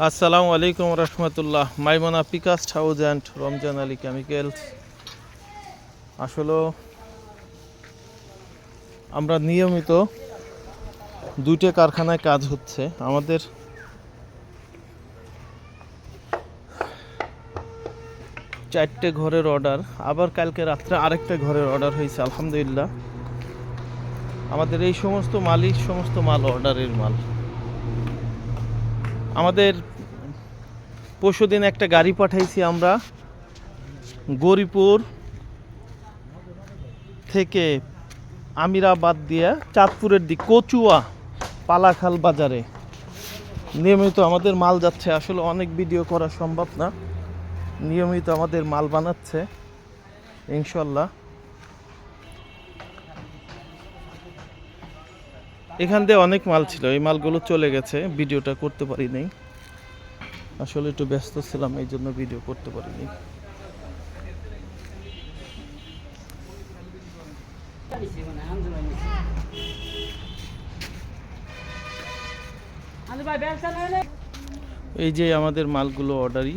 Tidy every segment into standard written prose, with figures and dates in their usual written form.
আসসালামু আলাইকুম রহমতুল্লাহ। মাইমনা পিকাস্ট house and Ramzan Ali chemicals. আসলে আমরা নিয়মিত দুইটা কারখানায় কাজ হচ্ছে। আমাদের চারটে ঘরের অর্ডার, আবার কালকে রাত্রে আরেকটা ঘরের অর্ডার হয়েছে। আলহামদুলিল্লাহ, আমাদের এই সমস্ত মাল অর্ডারের মাল। আমাদের পরশুদিন একটা গাড়ি পাঠাইছি আমরা গরিপুর থেকে আমিরাবাদ দিয়ে চাঁদপুরের দিক কচুয়া পালাখাল বাজারে নিয়মিত আমাদের মাল যাচ্ছে। আসলে অনেক ভিডিও করা সম্ভব না, নিয়মিত আমাদের মাল বানাচ্ছে ইনশাল্লাহ। এখান দিয়ে অনেক মাল ছিল, এই মালগুলো চলে গেছে, ভিডিওটা করতে পারি নাই। আসলে একটু ব্যস্ত ছিলাম, এই জন্য ভিডিও করতে পারিনি। এই যে আমাদের মালগুলো অর্ডারই,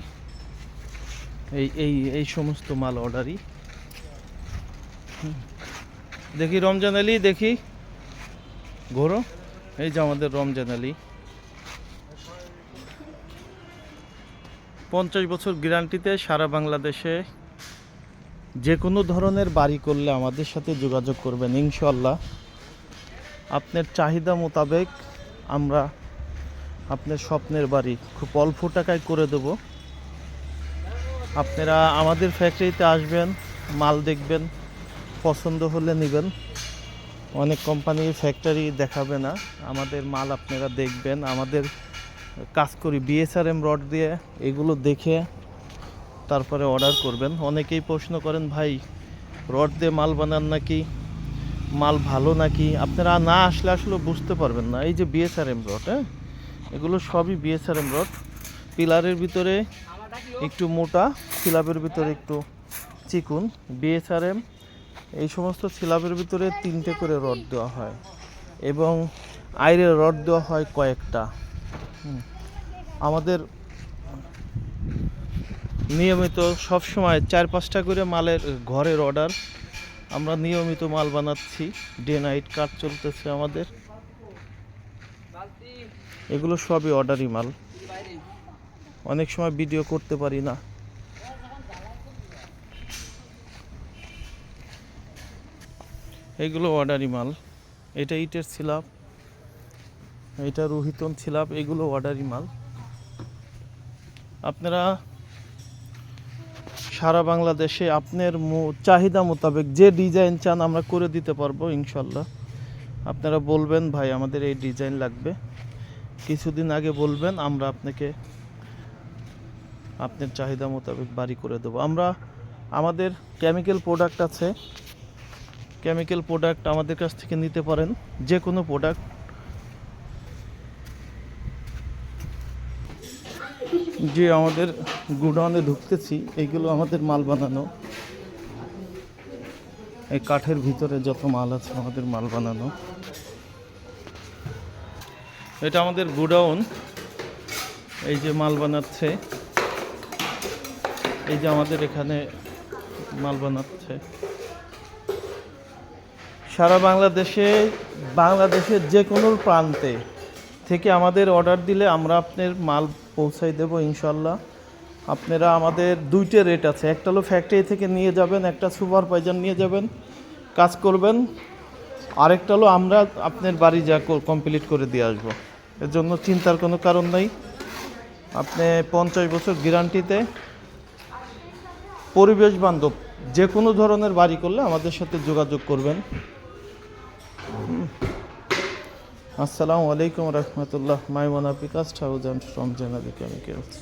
এই এই এই সমস্ত মাল অর্ডারই। দেখি রমজান আলী, দেখি ঘোরো। এই যে আমাদের রমজান আলী, 50 বছর গ্যারান্টিতে সারা বাংলাদেশে যে কোনো ধরনের বাড়ি করলে আমাদের সাথে যোগাযোগ করবেন ইনশাল্লাহ। আপনার চাহিদা মোতাবেক আমরা আপনার স্বপ্নের বাড়ি খুব অল্প টাকায় করে দেব। আপনারা আমাদের ফ্যাক্টরিতে আসবেন, মাল দেখবেন, পছন্দ হলে নেবেন। অনেক কোম্পানির ফ্যাক্টরি দেখাবে না, আমাদের মাল আপনারা দেখবেন। আমাদের কাজ করি বিএসআরএম রড দিয়ে, এগুলো দেখে তারপরে অর্ডার করবেন। অনেকেই প্রশ্ন করেন, ভাই রড দিয়ে মাল বানান নাকি, মাল ভালো নাকি? আপনারা না আসলে আসলে বুঝতে পারবেন না। এই যে বিএসআরএম রড, হ্যাঁ, এগুলো সবই বিএসআরএম রড। পিলারের ভিতরে একটু মোটা, স্ল্যাবের ভিতরে একটু চিকুন। বিএসআরএম এই সমস্ত স্ল্যাবের ভিতরে 3টে করে রড দেওয়া হয় এবং আইরের রড দেওয়া হয় কয়েকটা। আমাদের নিয়মিত সবসময় 4-5টা করে মালের ঘরের অর্ডার। আমরা নিয়মিত মাল বানাচ্ছি, ডে নাইট কাজ চলতেছে আমাদের। এগুলো সবই অর্ডারই মাল, অনেক সময় ভিডিও করতে পারি না। এগুলো অর্ডারই মাল। এটা ইটের স্ল্যাব, এটা রোহিতন স্ল্যাব, এগুলো অর্ডারই মাল। আপনারা সারা বাংলাদেশে আপনার চাহিদা মোতাবেক যে ডিজাইন চান আমরা করে দিতে পারবো ইনশাল্লাহ। আপনারা বলবেন, ভাই আমাদের এই ডিজাইন লাগবে, কিছুদিন আগে বলবেন, আমরা আপনাকে আপনার চাহিদা মোতাবেক বাড়ি করে দেবো। আমাদের কেমিক্যাল প্রোডাক্ট আছে, কেমিক্যাল প্রোডাক্ট আমাদের কাছ থেকে নিতে পারেন, যে কোনো প্রোডাক্ট। যে আমাদের গোডাউনে ঢুকতেছি, এইগুলো আমাদের মাল বানানো। এই কাঠের ভিতরে যত মাল আছে আমাদের মাল বানানো। এটা আমাদের গোডাউন, এই যে মাল বানাচ্ছে, এই যে আমাদের এখানে মাল বানাচ্ছে। সারা বাংলাদেশের যে কোনো প্রান্তে থেকে আমাদের অর্ডার দিলে আমরা আপনার মাল পৌঁছাই দেব ইনশাল্লাহ। আপনারা আমাদের 2টে রেট আছে, একটা হলো ফ্যাক্টরি থেকে নিয়ে যাবেন, একটা সুপারভাইজার নিয়ে যাবেন, কাজ করবেন। আরেকটা হলো আমরা আপনার বাড়ি যা কমপ্লিট করে দিয়ে আসবো। এর জন্য চিন্তার কোনো কারণ নাই। আপনি 50 বছর গ্যারান্টিতে পরিবেশ বান্ধব যে কোনো ধরনের বাড়ি করলে আমাদের সাথে যোগাযোগ করবেন। আসসালামু আলাইকুম রহমতুল্লাহ। মাইমনা পিকাস্ট house and Ramzan Ali chemicals.